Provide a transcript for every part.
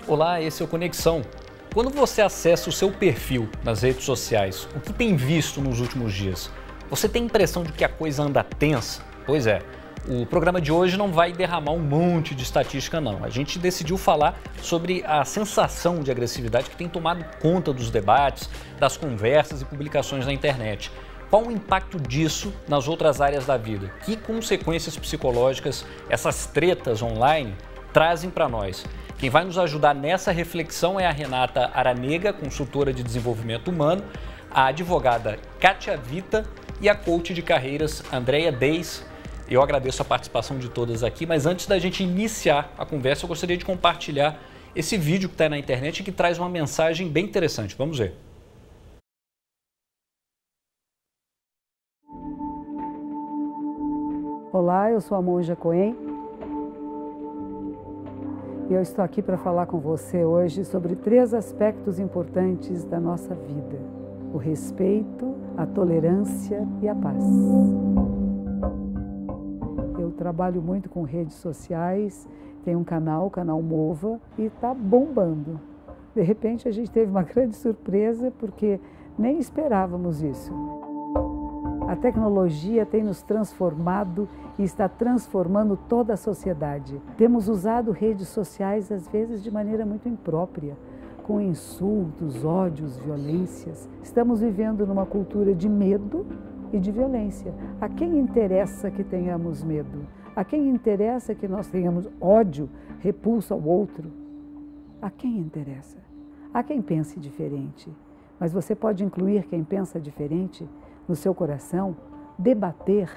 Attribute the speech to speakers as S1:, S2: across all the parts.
S1: Olá, esse é o Conexão. Quando você acessa o seu perfil nas redes sociais, o que tem visto nos últimos dias? Você tem a impressão de que a coisa anda tensa? Pois é, o programa de hoje não vai derramar um monte de estatística não. A gente decidiu falar sobre a sensação de agressividade que tem tomado conta dos debates, das conversas e publicações na internet. Qual o impacto disso nas outras áreas da vida? Que consequências psicológicas essas tretas online trazem para nós? Quem vai nos ajudar nessa reflexão é a Renata Aranega, consultora de desenvolvimento humano, a advogada Kátia Vita e a coach de carreiras Andréia Deis. Eu agradeço a participação de todas aqui, mas antes da gente iniciar a conversa, eu gostaria de compartilhar esse vídeo que está na internet e que traz uma mensagem bem interessante. Vamos ver.
S2: Olá, eu sou a Monja Cohen e eu estou aqui para falar com você hoje sobre 3 aspectos importantes da nossa vida: o respeito, a tolerância e a paz. Eu trabalho muito com redes sociais, tenho um canal, o canal Mova, e está bombando. De repente a gente teve uma grande surpresa porque nem esperávamos isso. A tecnologia tem nos transformado e está transformando toda a sociedade. Temos usado redes sociais, às vezes, de maneira muito imprópria, com insultos, ódios, violências. Estamos vivendo numa cultura de medo e de violência. A quem interessa que tenhamos medo? A quem interessa que nós tenhamos ódio, repulso ao outro? A quem interessa? Há quem pense diferente, mas você pode incluir quem pensa diferente no seu coração, debater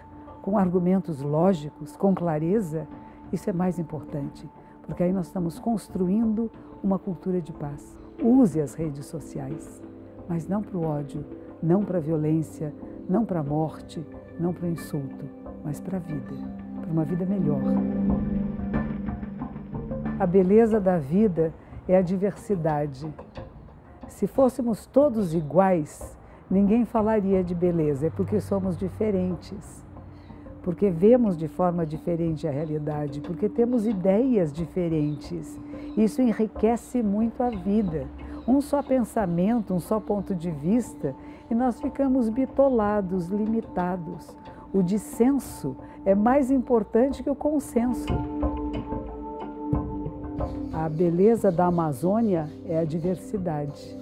S2: com argumentos lógicos, com clareza. Isso é mais importante, porque aí nós estamos construindo uma cultura de paz. Use as redes sociais, mas não para o ódio, não para a violência, não para a morte, não para o insulto, mas para a vida, para uma vida melhor. A beleza da vida é a diversidade. Se fôssemos todos iguais, ninguém falaria de beleza, é porque somos diferentes, porque vemos de forma diferente a realidade, porque temos ideias diferentes. Isso enriquece muito a vida. Um só pensamento, um só ponto de vista, e nós ficamos bitolados, limitados. O dissenso é mais importante que o consenso. A beleza da Amazônia é a diversidade.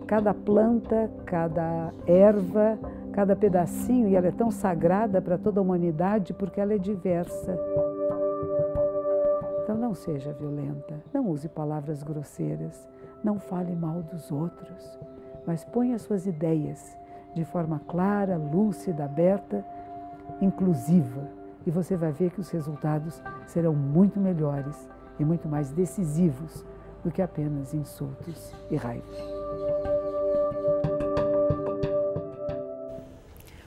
S2: Cada planta, cada erva, cada pedacinho, e ela é tão sagrada para toda a humanidade porque ela é diversa. Então não seja violenta, não use palavras grosseiras, não fale mal dos outros, mas ponha suas ideias de forma clara, lúcida, aberta, inclusiva, e você vai ver que os resultados serão muito melhores e muito mais decisivos do que apenas insultos e raiva.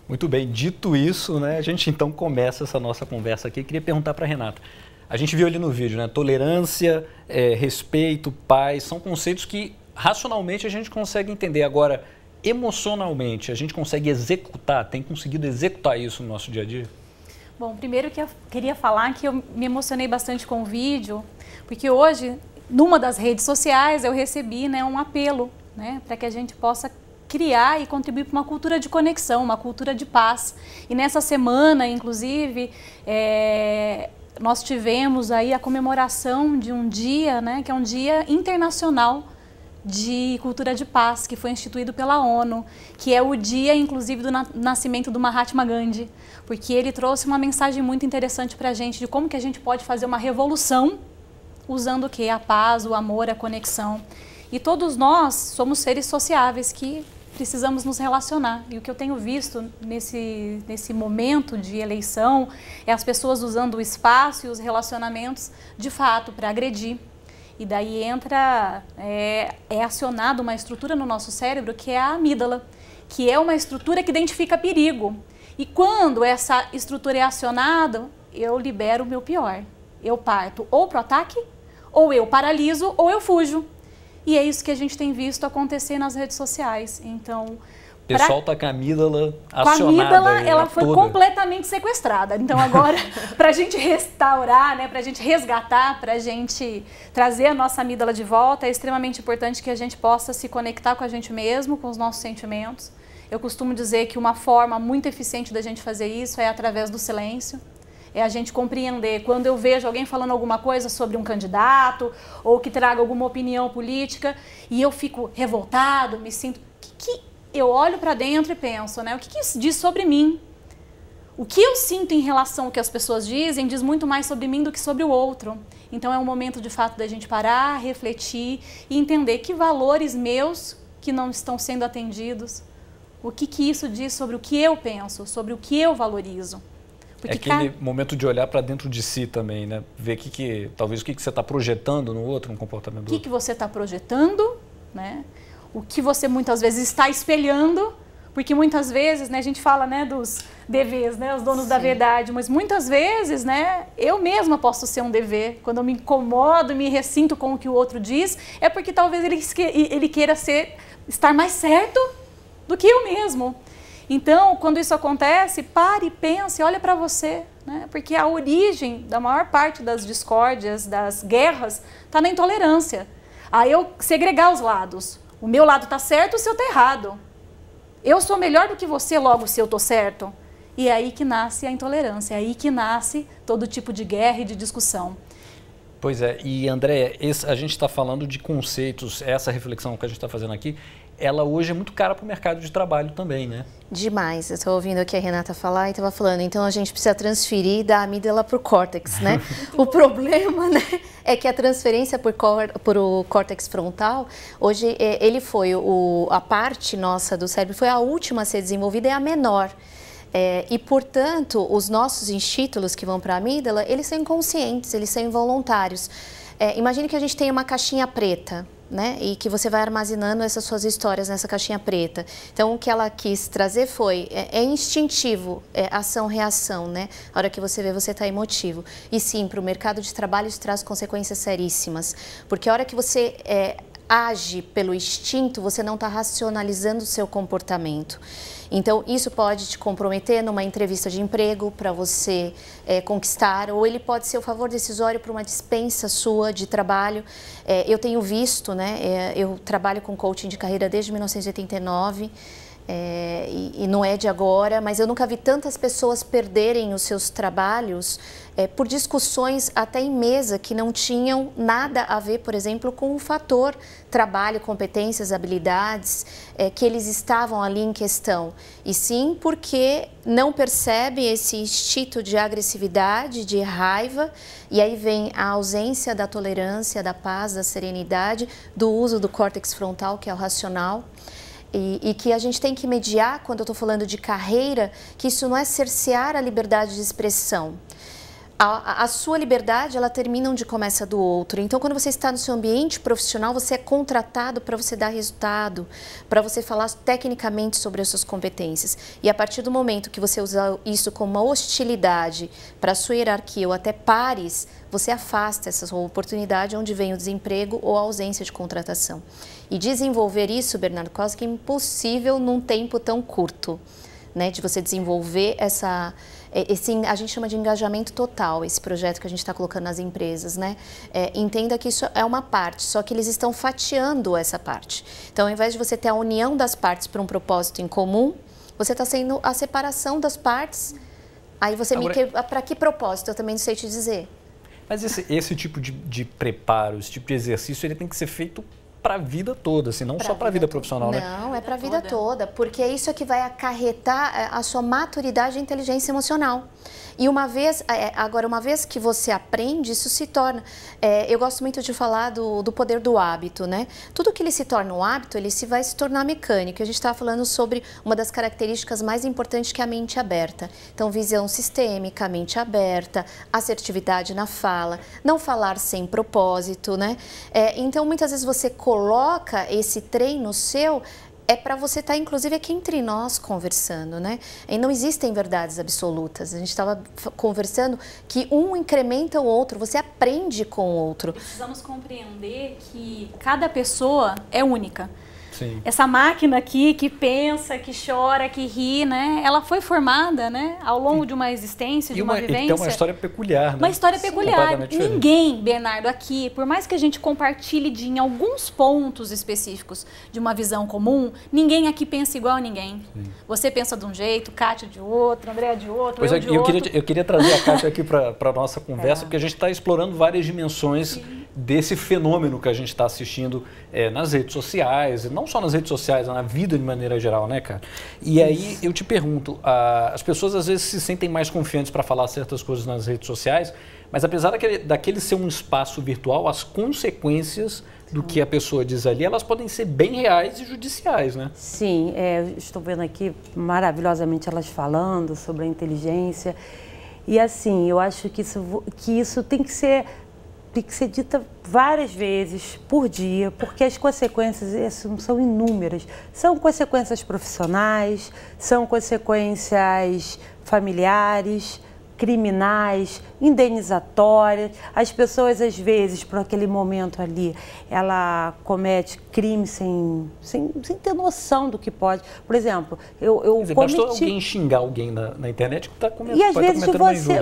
S1: Muito bem, dito isso, né, a gente então começa essa nossa conversa aqui. Eu queria perguntar para a Renata. A gente viu ali no vídeo, né, tolerância, respeito, paz, são conceitos que racionalmente a gente consegue entender. Agora, emocionalmente, a gente consegue executar, tem conseguido executar isso no nosso dia a dia?
S3: Bom, primeiro que eu queria falar que eu me emocionei bastante com o vídeo, porque hoje, numa das redes sociais, eu recebi, né, um apelo, né, para que a gente possa criar e contribuir para uma cultura de conexão, uma cultura de paz. E nessa semana, inclusive, nós tivemos aí a comemoração de um dia, né, que é um dia internacional de cultura de paz, que foi instituído pela ONU, que é o dia, inclusive, do nascimento do Mahatma Gandhi, porque ele trouxe uma mensagem muito interessante para a gente de como que a gente pode fazer uma revolução usando o quê? A paz, o amor, a conexão. E todos nós somos seres sociáveis que precisamos nos relacionar. E o que eu tenho visto nesse momento de eleição é as pessoas usando o espaço e os relacionamentos, de fato, para agredir. E daí entra, é acionada uma estrutura no nosso cérebro que é a amígdala, que é uma estrutura que identifica perigo. E quando essa estrutura é acionada, eu libero o meu pior. Eu parto ou para o ataque, ou eu paraliso, ou eu fujo. E é isso que a gente tem visto acontecer nas redes sociais. Então,
S1: pessoal tá com a amígdala acionada.
S3: Com a amígdala, ela foi
S1: toda.
S3: completamente sequestrada. Então agora, para a gente restaurar, né, para a gente resgatar, para a gente trazer a nossa amígdala de volta, é extremamente importante que a gente possa se conectar com a gente mesmo, com os nossos sentimentos. Eu costumo dizer que uma forma muito eficiente da gente fazer isso é através do silêncio. É a gente compreender quando eu vejo alguém falando alguma coisa sobre um candidato ou que traga alguma opinião política e eu fico revoltado, me sinto... Eu olho para dentro e penso, né? O que isso diz sobre mim? O que eu sinto em relação ao que as pessoas dizem diz muito mais sobre mim do que sobre o outro. Então é um momento de fato da gente parar, refletir e entender que valores meus que não estão sendo atendidos, o que isso diz sobre o que eu penso, sobre o que eu valorizo.
S1: Porque aquele momento de olhar para dentro de si também, né? Ver talvez o que você está projetando no outro, um comportamento do outro.
S3: O que você está projetando, né? O que você muitas vezes está espelhando, porque muitas vezes, né, a gente fala, né, dos devês, né, os donos da verdade, mas muitas vezes, né, eu mesma posso ser um devê. Quando eu me incomodo, me ressinto com o que o outro diz, é porque talvez ele queira estar mais certo do que eu mesmo. Então, quando isso acontece, pare, pense, olha para você, né? Porque a origem da maior parte das discórdias, das guerras, está na intolerância. Aí eu segregar os lados. O meu lado está certo, o seu está errado. Eu sou melhor do que você, logo se eu estou certo. E é aí que nasce a intolerância, é aí que nasce todo tipo de guerra e de discussão.
S1: Pois é, e Andréia, a gente está falando de conceitos, essa reflexão que a gente está fazendo aqui, ela hoje é muito cara para o mercado de trabalho também, né?
S4: Demais. Eu estou ouvindo aqui a Renata falar e estava falando, então a gente precisa transferir da amígdala para o córtex, né? O problema, né, é que a transferência por o córtex frontal, hoje ele foi, a parte nossa do cérebro foi a última a ser desenvolvida e a menor. E, portanto, os nossos instítulos que vão para a amígdala, eles são inconscientes, eles são involuntários. Imagine que a gente tem uma caixinha preta, né? E que você vai armazenando essas suas histórias nessa caixinha preta. Então, o que ela quis trazer foi, é instintivo, ação-reação, né? A hora que você vê, você está emotivo. E sim, para o mercado de trabalho isso traz consequências seríssimas. Porque a hora que você age pelo instinto, você não está racionalizando o seu comportamento. Então, isso pode te comprometer numa entrevista de emprego para você conquistar, ou ele pode ser o favor decisório para uma dispensa sua de trabalho. Eu tenho visto, né, eu trabalho com coaching de carreira desde 1989, e não é de agora, mas eu nunca vi tantas pessoas perderem os seus trabalhos por discussões até em mesa que não tinham nada a ver, por exemplo, com o fator trabalho, competências, habilidades que eles estavam ali em questão. E sim porque não percebe esse instinto de agressividade, de raiva, e aí vem a ausência da tolerância, da paz, da serenidade, do uso do córtex frontal, que é o racional. E que a gente tem que mediar, quando eu estou falando de carreira, que isso não é cercear a liberdade de expressão. A sua liberdade, ela termina onde começa a do outro. Então, quando você está no seu ambiente profissional, você é contratado para você dar resultado, para você falar tecnicamente sobre as suas competências. E a partir do momento que você usa isso como uma hostilidade para a sua hierarquia ou até pares, você afasta essa oportunidade onde vem o desemprego ou a ausência de contratação. E desenvolver isso, Bernardo Koski, é impossível num tempo tão curto, né? De você desenvolver a gente chama de engajamento total, esse projeto que a gente está colocando nas empresas, né? Entenda que isso é uma parte, só que eles estão fatiando essa parte. Então, ao invés de você ter a união das partes para um propósito em comum, você está sendo a separação das partes. Aí você para que propósito? Eu também não sei te dizer.
S1: Mas esse tipo de preparo, esse tipo de exercício, ele tem que ser feito para a vida toda, assim, não só para a vida profissional, né?
S4: Não, é para a vida toda, porque é isso que vai acarretar a sua maturidade e inteligência emocional. E uma vez que você aprende, isso se torna... eu gosto muito de falar do poder do hábito, né? Tudo que ele se torna um hábito, ele vai se tornar mecânico. A gente estava falando sobre uma das características mais importantes, que é a mente aberta. Então, visão sistêmica, mente aberta, assertividade na fala, não falar sem propósito, né? Então, muitas vezes você coloca esse treino seu... para você estar, inclusive, aqui entre nós conversando, né? E não existem verdades absolutas. A gente estava conversando que um incrementa o outro, você aprende com o outro.
S3: Precisamos compreender que cada pessoa é única.
S1: Sim.
S3: Essa máquina aqui que pensa, que chora, que ri, né? Ela foi formada, né? Ao longo de uma existência, de uma vivência.
S1: E tem uma história peculiar, né?
S3: Uma história peculiar.
S1: Diferente.
S3: Ninguém, Bernardo, aqui, por mais que a gente compartilhe em alguns pontos específicos de uma visão comum, ninguém aqui pensa igual a ninguém. Sim. Você pensa de um jeito, Kátia de outro, Andréa de outro,
S1: pois
S3: eu de outro.
S1: Eu queria trazer a Kátia aqui para a nossa conversa, porque a gente está explorando várias dimensões
S3: Sim.
S1: desse fenômeno que a gente está assistindo nas redes sociais, e não só nas redes sociais, na vida de maneira geral, né, cara? E aí eu te pergunto, as pessoas às vezes se sentem mais confiantes para falar certas coisas nas redes sociais, mas apesar daquele ser um espaço virtual, as consequências do que a pessoa diz ali, elas podem ser bem reais e judiciais, né?
S5: Sim, estou vendo aqui maravilhosamente elas falando sobre a inteligência. E assim, eu acho que isso tem que ser dita várias vezes por dia, porque as consequências são inúmeras. São consequências profissionais, são consequências familiares, criminais, indenizatórias. As pessoas, às vezes, por aquele momento ali, ela comete crime sem ter noção do que pode. Por exemplo,
S1: bastou alguém xingar alguém na internet que está cometendo.
S5: E às vezes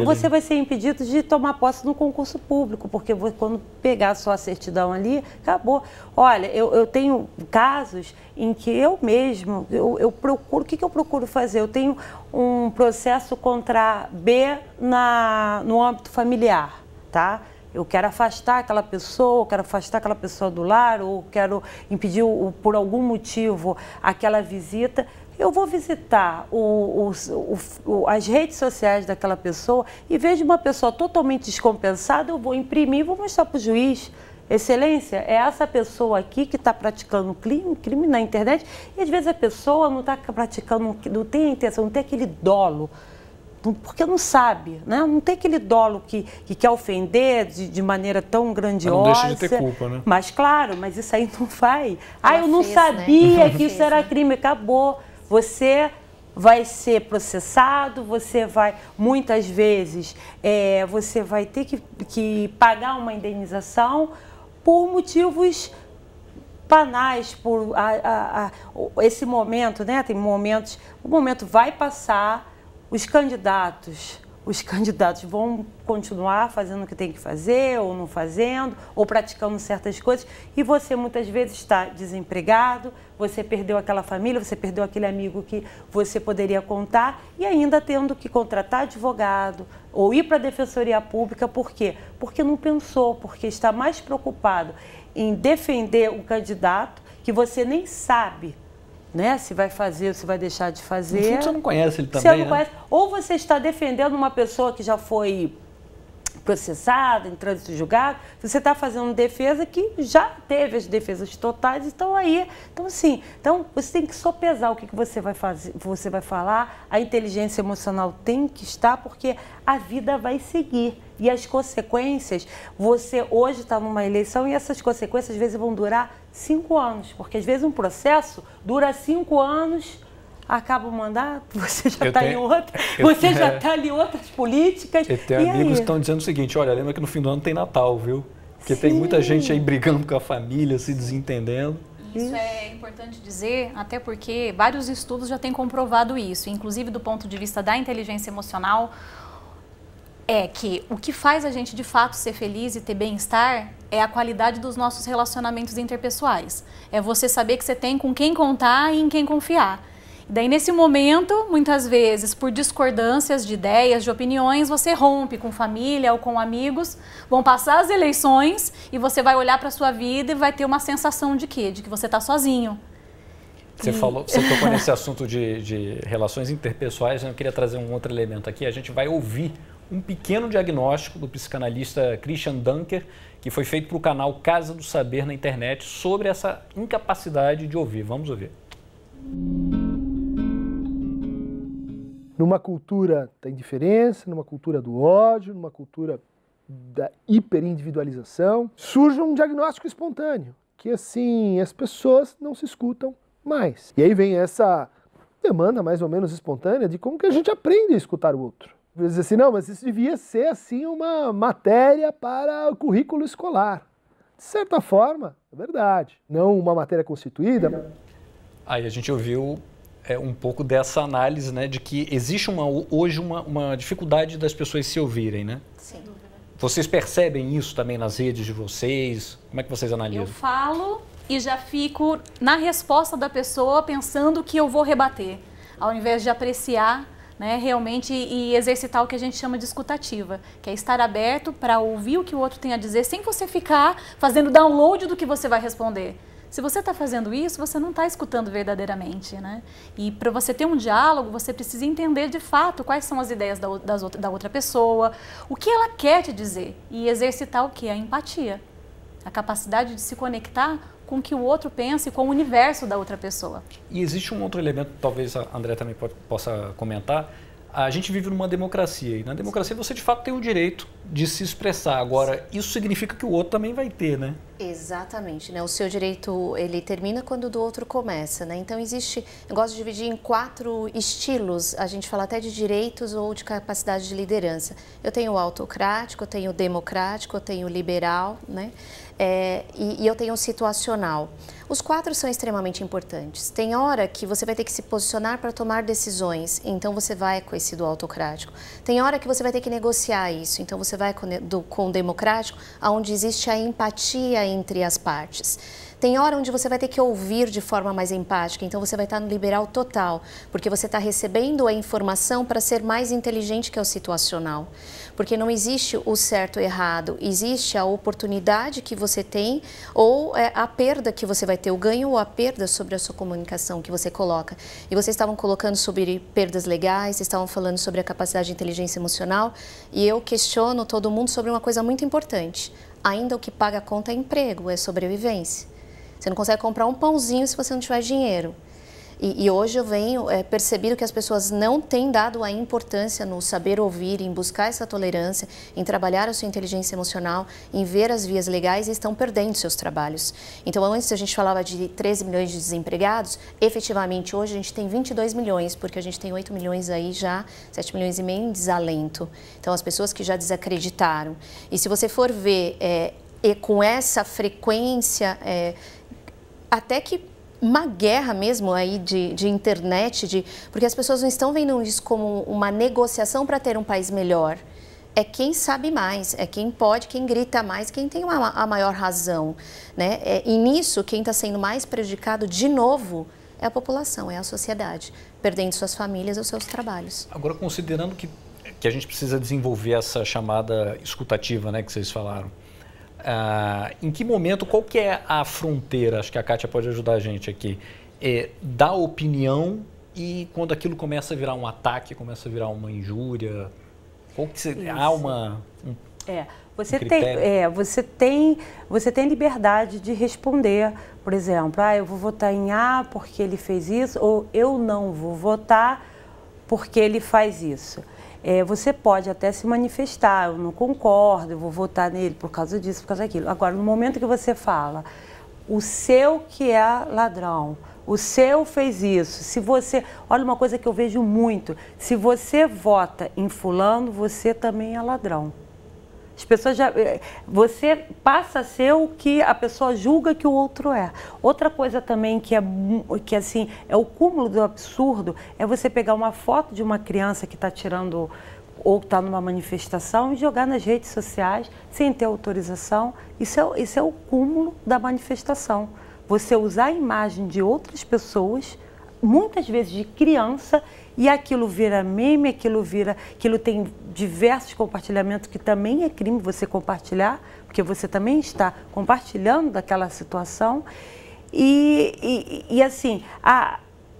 S5: você vai ser impedido de tomar posse no concurso público, porque quando pegar a sua certidão ali, acabou. Olha, eu tenho casos em que eu mesmo, eu procuro, o que eu procuro fazer? Eu tenho um processo contra B no âmbito familiar, tá? Eu quero afastar aquela pessoa, do lar, ou quero impedir, por algum motivo, aquela visita. Eu vou visitar as redes sociais daquela pessoa e vejo uma pessoa totalmente descompensada, eu vou imprimir e vou mostrar para o juiz. Excelência, é essa pessoa aqui que está praticando crime na internet, e às vezes a pessoa não está praticando, não tem a intenção, não tem aquele dolo, porque não sabe, né? Não tem aquele dolo que quer ofender de maneira tão grandiosa.
S1: Mas não deixa de ter culpa, né?
S5: Mas claro, mas isso aí não vai. Eu não sabia que isso era crime, acabou. Você vai ser processado, você vai, muitas vezes, você vai ter que pagar uma indenização por motivos banais, por esse momento, né? Tem momentos, o momento vai passar, os candidatos vão continuar fazendo o que tem que fazer, ou não fazendo, ou praticando certas coisas, e você muitas vezes está desempregado, você perdeu aquela família, você perdeu aquele amigo que você poderia contar, e ainda tendo que contratar advogado, ou ir para a Defensoria Pública. Por quê? Porque não pensou, porque está mais preocupado em defender um candidato que você nem sabe, né, se vai fazer ou se vai deixar de fazer.
S1: Você não conhece ele também,
S5: você não conhece. Ou você está defendendo uma pessoa que já foi processada, em trânsito julgado, você está fazendo defesa que já teve as defesas totais, estão aí. Então, assim, você tem que sopesar o que você vai fazer, você vai falar, a inteligência emocional tem que estar, porque a vida vai seguir. E as consequências, você hoje está numa eleição e essas consequências às vezes vão durar 5 anos, porque às vezes um processo dura 5 anos, acaba o mandato, você já está em outra, você já está ali em outras políticas.
S1: Eu tenho amigos que estão dizendo o seguinte: olha, lembra que no fim do ano tem Natal, viu? Porque tem muita gente aí brigando com a família, se desentendendo.
S3: Isso é importante dizer, até porque vários estudos já têm comprovado isso, inclusive do ponto de vista da inteligência emocional, é que o que faz a gente de fato ser feliz e ter bem-estar é a qualidade dos nossos relacionamentos interpessoais. É você saber que você tem com quem contar e em quem confiar. Daí, nesse momento, muitas vezes, por discordâncias de ideias, de opiniões, você rompe com família ou com amigos, vão passar as eleições e você vai olhar para a sua vida e vai ter uma sensação de quê? De que você está sozinho.
S1: Você tocou nesse assunto de relações interpessoais, eu queria trazer um outro elemento aqui. A gente vai ouvir um pequeno diagnóstico do psicanalista Christian Dunker, que foi feito para o canal Casa do Saber na internet, sobre essa incapacidade de ouvir. Vamos ouvir.
S6: Numa cultura da indiferença, numa cultura do ódio, numa cultura da hiperindividualização, surge um diagnóstico espontâneo, que assim, as pessoas não se escutam mais. E aí vem essa demanda mais ou menos espontânea de como que a gente aprende a escutar o outro. Às vezes assim, não, mas isso devia ser assim uma matéria para o currículo escolar. De certa forma, é verdade. Não uma matéria constituída,
S1: Aí a gente ouviu um pouco dessa análise, né, de que existe hoje uma dificuldade das pessoas se ouvirem, né?
S4: Sim.
S1: Vocês percebem isso também nas redes de vocês? Como é que vocês analisam?
S3: Eu falo e já fico na resposta da pessoa pensando que eu vou rebater, ao invés de apreciar, né, realmente e exercitar o que a gente chama de escutativa, que é estar aberto para ouvir o que o outro tem a dizer sem você ficar fazendo download do que você vai responder. Se você está fazendo isso, você não está escutando verdadeiramente, né? E para você ter um diálogo, você precisa entender de fato quais são as ideias da outra pessoa, o que ela quer te dizer e exercitar o que? A empatia, a capacidade de se conectar com o que o outro pensa e com o universo da outra pessoa.
S1: E existe um outro elemento, talvez a André também possa comentar. A gente vive numa democracia e na democracia você de fato tem o direito de se expressar. Agora, isso significa que o outro também vai ter, né?
S4: Exatamente, né? O seu direito, ele termina quando o do outro começa, né? Então existe, eu gosto de dividir em 4 estilos, a gente fala até de direitos ou de capacidade de liderança. Eu tenho o autocrático, eu tenho o democrático, eu tenho o liberal, né? E eu tenho o situacional. Os 4 são extremamente importantes. Tem hora que você vai ter que se posicionar para tomar decisões, então você vai com esse do autocrático. Tem hora que você vai ter que negociar isso, então você vai com o democrático, onde existe a empatia entre as partes. Tem hora onde você vai ter que ouvir de forma mais empática, então você vai estar no liberal total, porque você está recebendo a informação para ser mais inteligente que é o situacional. Porque não existe o certo ou errado, existe a oportunidade que você tem ou a perda que você vai ter, o ganho ou a perda sobre a sua comunicação que você coloca. E vocês estavam colocando sobre perdas legais, estavam falando sobre a capacidade de inteligência emocional, e eu questiono todo mundo sobre uma coisa muito importante. Ainda o que paga a conta é emprego, é sobrevivência. Você não consegue comprar um pãozinho se você não tiver dinheiro. E hoje eu venho percebido que as pessoas não têm dado a importância no saber ouvir, em buscar essa tolerância, em trabalhar a sua inteligência emocional, em ver as vias legais e estão perdendo seus trabalhos. Então, antes a gente falava de 13 milhões de desempregados, efetivamente hoje a gente tem 22 milhões, porque a gente tem 8 milhões aí já, 7 milhões e meio em desalento. Então, as pessoas que já desacreditaram. E se você for ver com essa frequência, até que uma guerra mesmo aí de internet, porque as pessoas não estão vendo isso como uma negociação para ter um país melhor. É quem sabe mais, é quem pode, quem grita mais, quem tem a maior razão, né? E nisso, quem está sendo mais prejudicado, de novo, é a população, é a sociedade, perdendo suas famílias ou seus trabalhos.
S1: Agora, considerando que a gente precisa desenvolver essa chamada escutativa, né, que vocês falaram, em que momento, qual que é a fronteira, acho que a Kátia pode ajudar a gente aqui, da opinião e quando aquilo começa a virar um ataque, começa a virar uma injúria, qual que há
S5: você tem liberdade de responder, por exemplo, eu vou votar em A porque ele fez isso, ou eu não vou votar porque ele faz isso. Você pode até se manifestar, eu não concordo, eu vou votar nele por causa disso, por causa daquilo. Agora, no momento que você fala, o seu que é ladrão, o seu fez isso, se você... Olha uma coisa que eu vejo muito, se você vota em fulano, você também é ladrão. As pessoas você passa a ser o que a pessoa julga que o outro é. Outra coisa também que assim, é o cúmulo do absurdo, é você pegar uma foto de uma criança que está tirando ou está numa manifestação e jogar nas redes sociais sem ter autorização. Isso é o cúmulo da manifestação. Você usar a imagem de outras pessoas, muitas vezes de criança, e aquilo vira meme, aquilo tem diversos compartilhamentos, que também é crime você compartilhar, porque você também está compartilhando daquela situação. E assim,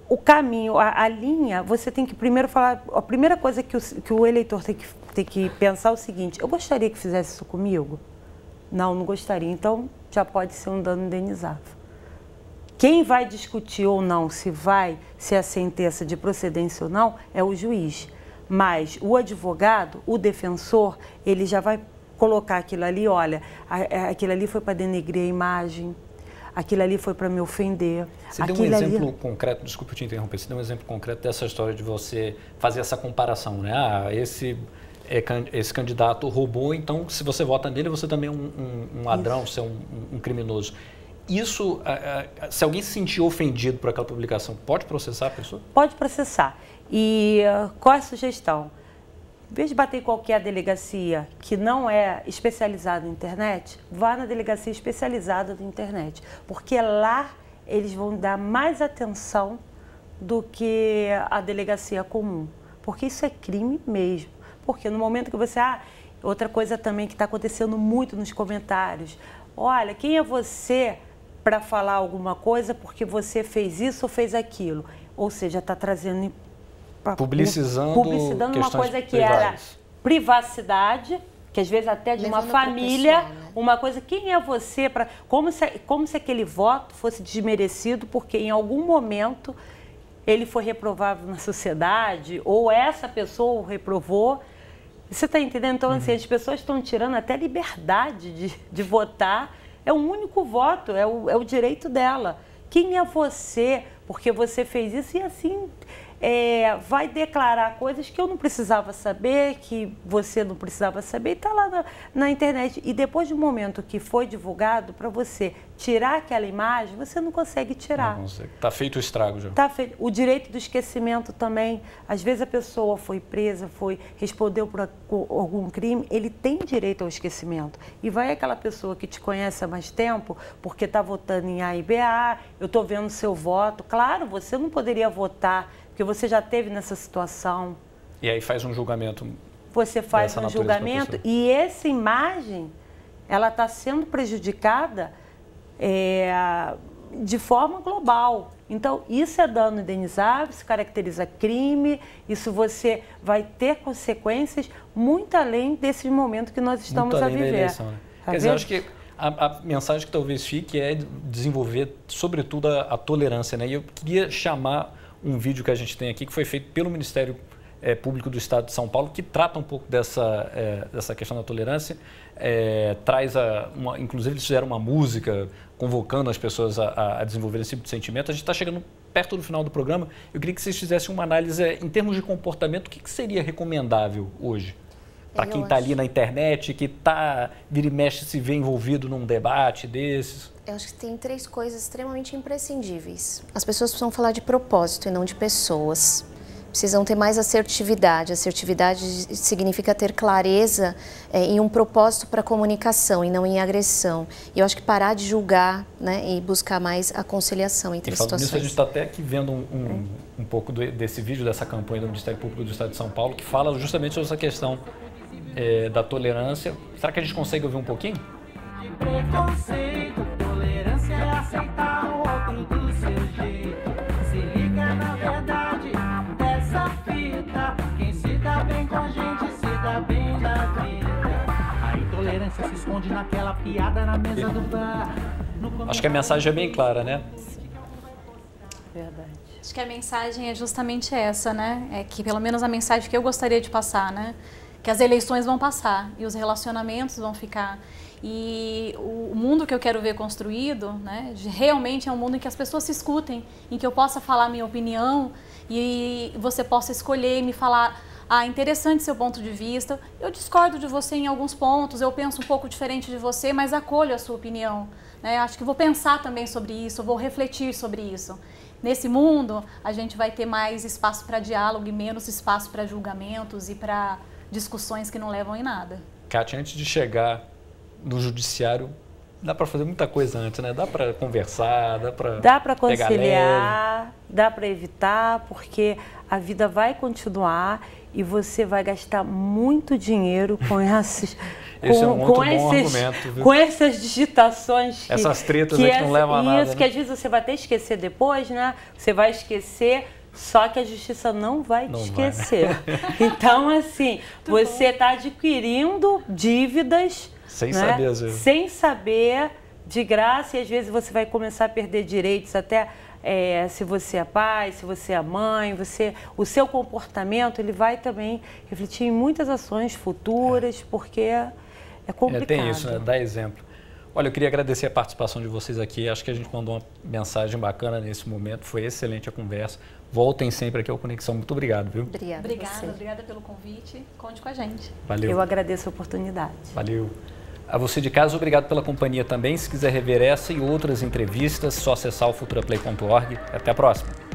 S5: o caminho, a linha, você tem que primeiro falar, a primeira coisa que o eleitor tem que pensar é o seguinte: eu gostaria que fizesse isso comigo? Não gostaria, então já pode ser um dano indenizável. Quem vai discutir ou não se a sentença de procedência ou não é o juiz. Mas o advogado, o defensor, ele já vai colocar aquilo ali, olha, aquilo ali foi para denegrir a imagem, aquilo ali foi para me ofender.
S1: Você deu um exemplo concreto, desculpa te interromper, você deu um exemplo concreto dessa história de você fazer essa comparação, né? Esse candidato roubou, então se você vota nele, você também é um ladrão, você é um criminoso. isso, se alguém se sentir ofendido por aquela publicação, pode processar a pessoa?
S5: Pode processar. E qual é a sugestão? Em vez de bater em qualquer delegacia que não é especializada em internet, vá na delegacia especializada da internet, porque lá eles vão dar mais atenção do que a delegacia comum, porque isso é crime mesmo. Porque no momento que você... outra coisa também que está acontecendo muito nos comentários, olha, quem é você para falar alguma coisa porque você fez isso ou fez aquilo? Ou seja, está trazendo...
S1: Publicizando
S5: uma coisa que
S1: privadas.
S5: Era privacidade, que às vezes até de uma família,
S4: pessoal, né?
S5: Uma coisa, quem é você para... Como se aquele voto fosse desmerecido porque em algum momento ele foi reprovado na sociedade ou essa pessoa o reprovou. Você está entendendo? Então, assim, as pessoas estão tirando até a liberdade de votar. É um único voto, é o direito dela. Quem é você porque você fez isso? E assim... vai declarar coisas que eu não precisava saber, que você não precisava saber, e está lá na internet. E depois de um momento que foi divulgado, para você tirar aquela imagem, você não consegue tirar.
S1: Não consegue. Está feito o estrago já.
S5: Tá feito. O direito do esquecimento também. Às vezes a pessoa foi presa, respondeu por algum crime, ele tem direito ao esquecimento. E vai aquela pessoa que te conhece há mais tempo, porque está votando em A e B, eu estou vendo o seu voto. Claro, você não poderia votar, porque você já esteve nessa situação.
S1: E aí faz um julgamento.
S5: Você faz um julgamento e essa imagem, ela está sendo prejudicada de forma global. Então, isso é dano indenizável, isso caracteriza crime, isso você vai ter consequências muito além desse momento que nós estamos a viver. Da eleição, né?
S1: Quer dizer, acho que a mensagem que talvez fique é desenvolver, sobretudo, a tolerância, né? E eu queria chamar um vídeo que a gente tem aqui, que foi feito pelo Ministério Público do Estado de São Paulo, que trata um pouco dessa questão da tolerância. Inclusive, eles fizeram uma música convocando as pessoas a desenvolver esse tipo de sentimento. A gente está chegando perto do final do programa. Eu queria que vocês fizessem uma análise em termos de comportamento. O que seria recomendável hoje? Para quem está ali na internet, que vira e mexe, se vê envolvido num debate desses?
S4: Eu acho que tem 3 coisas extremamente imprescindíveis. As pessoas precisam falar de propósito e não de pessoas. Precisam ter mais assertividade. Assertividade significa ter clareza em um propósito para a comunicação e não em agressão. E eu acho que parar de julgar, né, e buscar mais a conciliação entre as situações.
S1: Nisso, a gente está até aqui vendo um pouco desse vídeo, dessa campanha do Ministério Público do Estado de São Paulo, que fala justamente sobre essa questão da tolerância. Será que a gente consegue ouvir um pouquinho?
S7: Preconceito, tolerância é aceitar o outro do seu jeito. Se liga na verdade dessa fita. Quem se dá bem com a gente se dá bem na vida. A intolerância se esconde naquela piada na mesa do bar.
S1: Acho que a mensagem é bem clara, né?
S5: Verdade.
S3: Acho que a mensagem é justamente essa, né? É que pelo menos a mensagem que eu gostaria de passar, né? Que as eleições vão passar e os relacionamentos vão ficar. E o mundo que eu quero ver construído, né, realmente é um mundo em que as pessoas se escutem, em que eu possa falar a minha opinião e você possa escolher e me falar, interessante seu ponto de vista, eu discordo de você em alguns pontos, eu penso um pouco diferente de você, mas acolho a sua opinião. Né? Acho que vou pensar também sobre isso, vou refletir sobre isso. Nesse mundo, a gente vai ter mais espaço para diálogo e menos espaço para julgamentos e para discussões que não levam em nada.
S1: Kátia, antes de chegar no judiciário, dá para fazer muita coisa antes, né? Dá para conversar,
S5: dá para conciliar, dá para evitar, porque a vida vai continuar e você vai gastar muito dinheiro com essas
S1: Esse é um outro bom argumento, viu?
S5: Com essas digitações
S1: essas tretas que não levam a nada.
S5: Isso, que às vezes você vai até esquecer depois, né? Você vai esquecer, só que a justiça não vai te esquecer.
S1: Vai, né?
S5: Então, assim, você está adquirindo dívidas
S1: sem saber, às vezes.
S5: Sem saber, de graça, e às vezes você vai começar a perder direitos, até se você é pai, se você é mãe, o seu comportamento ele vai também refletir em muitas ações futuras, porque é complicado.
S1: Tem isso, né? Dá exemplo. Olha, eu queria agradecer a participação de vocês aqui. Acho que a gente mandou uma mensagem bacana nesse momento. Foi excelente a conversa. Voltem sempre aqui ao Conexão. Muito obrigado, viu?
S3: Obrigada pelo convite. Conte com a gente.
S1: Valeu.
S5: Eu agradeço a oportunidade.
S1: Valeu. A você de casa, obrigado pela companhia também. Se quiser rever essa e outras entrevistas, só acessar o futuraplay.org. Até a próxima.